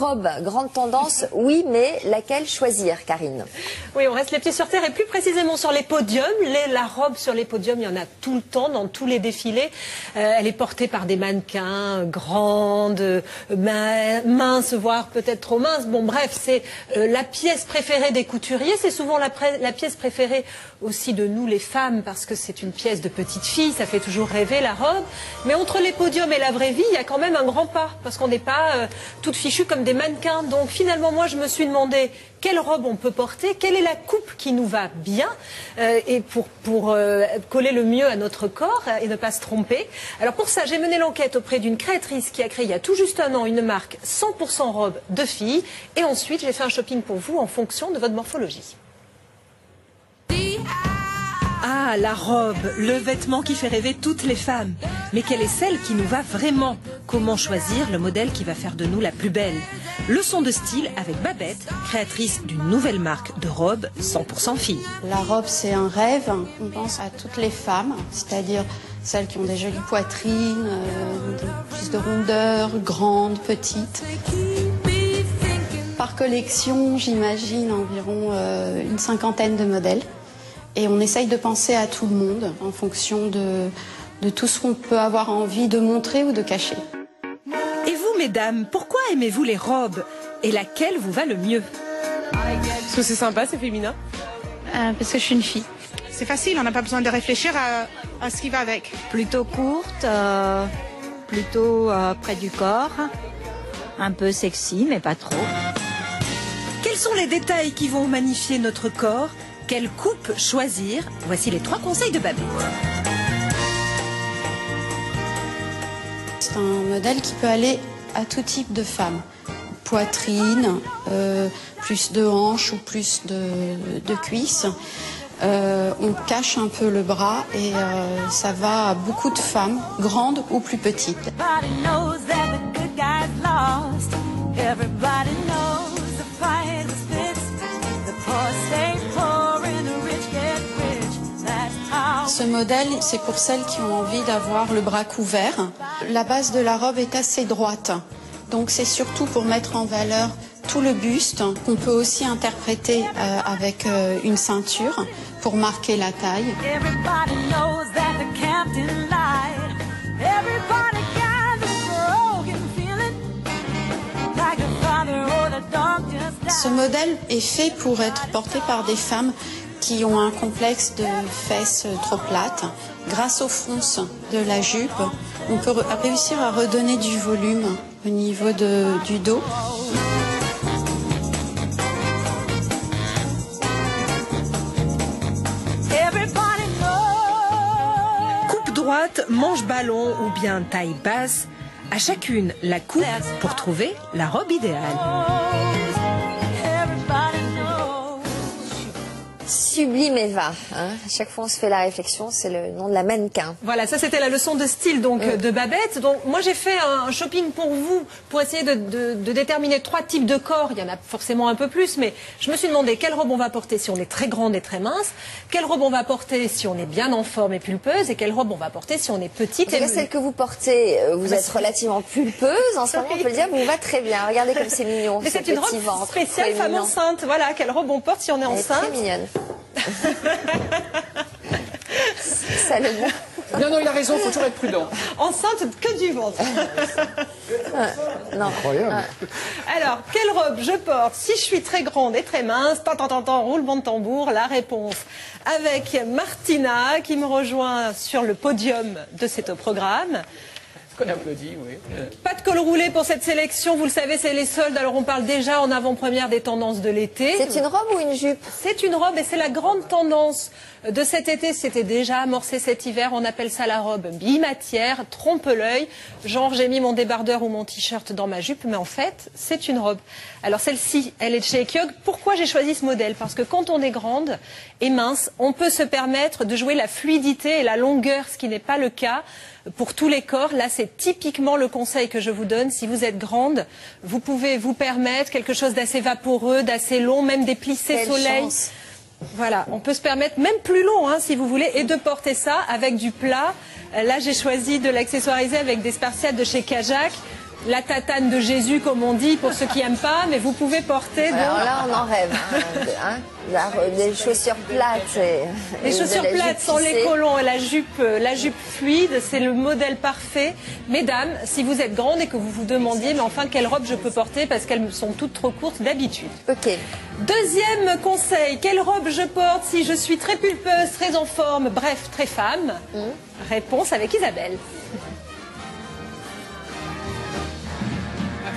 robe, grande tendance, oui, mais laquelle choisir, Karine? Oui, on reste les pieds sur terre et plus précisément sur les podiums. La robe sur les podiums, il y en a tout le temps, dans tous les défilés. Elle est portée par des mannequins grandes, minces, voire peut-être trop minces. Bon, bref, c'est la pièce préférée des couturiers. C'est souvent la pièce préférée aussi de nous, les femmes, parce que c'est une pièce de petite fille. Ça fait toujours rêver, la robe. Mais entre les podiums et la vraie vie, il y a quand même un grand pas, parce qu'on n'est pas toutes fichues comme des mannequins. Donc finalement, moi, je me suis demandé quelle robe on peut porter, quelle est la coupe qui nous va bien, et pour coller le mieux à notre corps et ne pas se tromper. Alors pour ça, j'ai mené l'enquête auprès d'une créatrice qui a créé il y a tout juste un an une marque 100% robe de filles. Et ensuite, j'ai fait un shopping pour vous en fonction de votre morphologie. Ah, la robe, le vêtement qui fait rêver toutes les femmes. Mais quelle est celle qui nous va vraiment? Comment choisir le modèle qui va faire de nous la plus belle? Leçon de style avec Babette, créatrice d'une nouvelle marque de robes 100% filles. La robe, c'est un rêve. On pense à toutes les femmes, c'est-à-dire celles qui ont des jolies poitrines, plus de rondeur, grandes, petites. Par collection, j'imagine environ une cinquantaine de modèles. Et on essaye de penser à tout le monde en fonction de tout ce qu'on peut avoir envie de montrer ou de cacher. Et vous, mesdames, pourquoi aimez-vous les robes? Et laquelle vous va le mieux? Parce que c'est sympa, c'est féminin. Parce que je suis une fille. C'est facile, on n'a pas besoin de réfléchir à ce qui va avec. Plutôt courte, plutôt près du corps, un peu sexy, mais pas trop. Quels sont les détails qui vont magnifier notre corps? Quelle coupe choisir? Voici les 3 conseils de Babette. C'est un modèle qui peut aller à tout type de femmes. Poitrine, plus de hanches ou plus de cuisses. On cache un peu le bras et ça va à beaucoup de femmes, grandes ou plus petites. Ce modèle, c'est pour celles qui ont envie d'avoir le bras couvert. La base de la robe est assez droite, donc c'est surtout pour mettre en valeur tout le buste, qu'on peut aussi interpréter avec une ceinture pour marquer la taille. Ce modèle est fait pour être porté par des femmes qui ont un complexe de fesses trop plates. Grâce aux fronces de la jupe, on peut réussir à redonner du volume au niveau du dos. Coupe droite, manche ballon ou bien taille basse. À chacune, la coupe pour trouver la robe idéale. Sublime Eva, hein. À chaque fois on se fait la réflexion, c'est le nom de la mannequin. Voilà, ça c'était la leçon de style donc de Babette. Donc moi j'ai fait un shopping pour vous pour essayer de déterminer 3 types de corps. Il y en a forcément un peu plus, mais je me suis demandé quelle robe on va porter si on est très grande et très mince, quelle robe on va porter si on est bien en forme et pulpeuse, et quelle robe on va porter si on est petite. Et celle que vous portez, vous êtes relativement pulpeuse en ce moment, on peut le dire, vous va très bien. Regardez comme c'est mignon. Mais c'est une robe spéciale femme enceinte. Voilà, quelle robe on porte si on est enceinte. Elle est très mignonne. Ça le bon. Non, il a raison, il faut toujours être prudent. Enceinte que du ventre. Non. Incroyable. Alors, quelle robe je porte si je suis très grande et très mince? Roulement de tambour, la réponse avec Martina qui me rejoint sur le podium de cet programme. Qu'on applaudit, oui. Pas de col roulé pour cette sélection, vous le savez, c'est les soldes. Alors on parle déjà en avant-première des tendances de l'été. C'est une robe ou une jupe? C'est une robe et c'est la grande tendance de cet été. C'était déjà amorcé cet hiver. On appelle ça la robe bimatière, trompe-l'œil. Genre j'ai mis mon débardeur ou mon t-shirt dans ma jupe, mais en fait c'est une robe. Alors celle-ci, elle est de chez Ekyog. Pourquoi j'ai choisi ce modèle? Parce que quand on est grande et mince, on peut se permettre de jouer la fluidité et la longueur, ce qui n'est pas le cas pour tous les corps. Là, c'est typiquement le conseil que je vous donne. Si vous êtes grande, vous pouvez vous permettre quelque chose d'assez vaporeux, d'assez long, même des plissés soleil. Voilà, on peut se permettre même plus long, hein, si vous voulez, et de porter ça avec du plat. Là, j'ai choisi de l'accessoiriser avec des spartiates de chez Kajak. la tatane de Jésus, comme on dit, pour ceux qui n'aiment pas, mais vous pouvez porter... Alors là, on en rêve. Des chaussures plates. Les chaussures plates sans les collants et la jupe fluide, c'est le modèle parfait. Mesdames, si vous êtes grandes et que vous vous demandiez, mais enfin, quelle robe je peux porter parce qu'elles sont toutes trop courtes d'habitude. Ok. Deuxième conseil, quelle robe je porte si je suis très pulpeuse, très en forme, bref, très femme? Réponse avec Isabelle.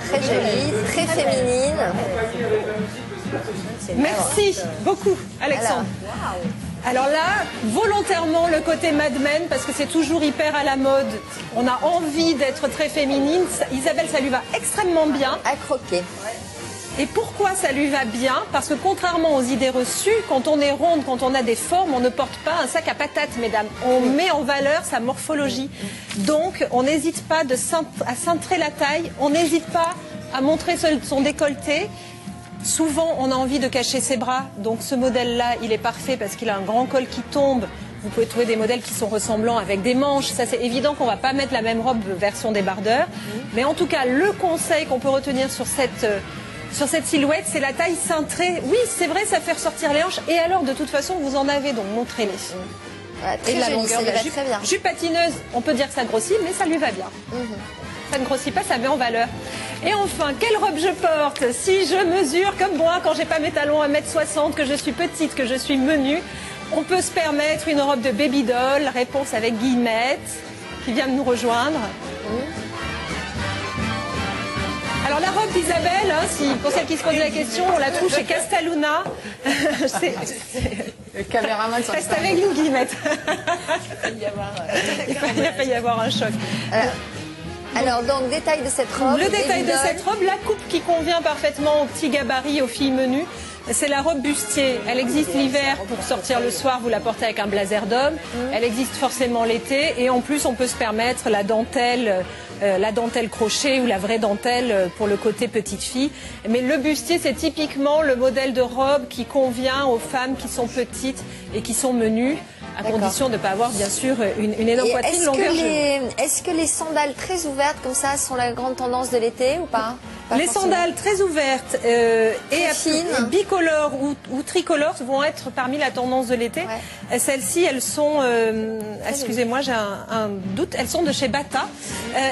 Très jolie, très féminine. Merci beaucoup, Alexandre. Alors là, volontairement, le côté Mad Men, parce que c'est toujours hyper à la mode, on a envie d'être très féminine. Isabelle, ça lui va extrêmement bien. À croquer. Et pourquoi ça lui va bien? Parce que contrairement aux idées reçues, quand on est ronde, quand on a des formes, on ne porte pas un sac à patates, mesdames. On met en valeur sa morphologie. Donc, on n'hésite pas à cintrer la taille, on n'hésite pas à montrer son décolleté. Souvent, on a envie de cacher ses bras. Donc, ce modèle-là, il est parfait parce qu'il a un grand col qui tombe. Vous pouvez trouver des modèles qui sont ressemblants avec des manches. Ça, c'est évident qu'on ne va pas mettre la même robe version débardeur. Mais en tout cas, le conseil qu'on peut retenir sur cette silhouette, c'est la taille cintrée. Oui, c'est vrai, ça fait ressortir les hanches. Et alors, de toute façon, vous en avez, donc montrez-les. Très et la jolie, longueur ça de lui la va très bien. jupe patineuse, on peut dire que ça grossit, mais ça lui va bien. Ça ne grossit pas, ça met en valeur. Et enfin, quelle robe je porte si je mesure comme moi, quand j'ai pas mes talons à 1m60, que je suis petite, que je suis menue? On peut se permettre une robe de baby doll. Réponse avec Guillemette, qui vient de nous rejoindre. Alors la robe d'Isabelle, pour celles qui se posent la question, on la trouve chez Castaluna. Le caméraman s'en Reste avec nous, Guillemette. Il va y avoir un choc. Alors, donc, détail de cette robe. Le détail de cette robe, la coupe qui convient parfaitement aux petits gabarits, aux filles menues. C'est la robe bustier. Elle existe l'hiver pour sortir le soir, vous la portez avec un blazer d'homme. Elle existe forcément l'été. Et en plus, on peut se permettre la dentelle crochet ou la vraie dentelle pour le côté petite fille. Mais le bustier, c'est typiquement le modèle de robe qui convient aux femmes qui sont petites et qui sont menues, à condition de ne pas avoir, bien sûr, une énorme poitrine longueur genou. Est-ce que les sandales très ouvertes, comme ça, sont la grande tendance de l'été ou pas? Les sandales très ouvertes et fines, bicolores ou tricolores vont être parmi la tendance de l'été. Celles-ci, elles sont, excusez-moi, j'ai un doute, elles sont de chez Bata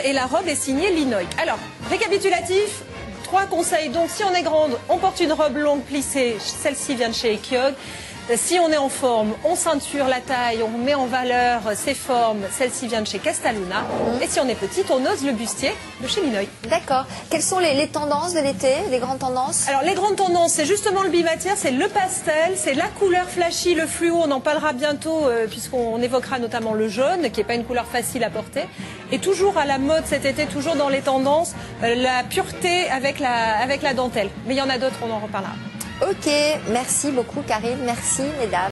et la robe est signée Linoy. Alors, récapitulatif, 3 conseils. Donc, si on est grande, on porte une robe longue plissée. Celle-ci vient de chez Ekiog. Si on est en forme, on ceinture la taille, on met en valeur ses formes. Celle-ci vient de chez Castaluna. Et si on est petite, on ose le bustier de chez Linoy. D'accord. Quelles sont les tendances de l'été, les grandes tendances? Alors, les grandes tendances, c'est justement le bimatière, c'est le pastel, c'est la couleur flashy, le fluo. On en parlera bientôt puisqu'on évoquera notamment le jaune, qui n'est pas une couleur facile à porter. Et toujours à la mode cet été, toujours dans les tendances, la pureté avec la dentelle. Mais il y en a d'autres, on en reparlera. Ok, merci beaucoup Karine, merci mesdames.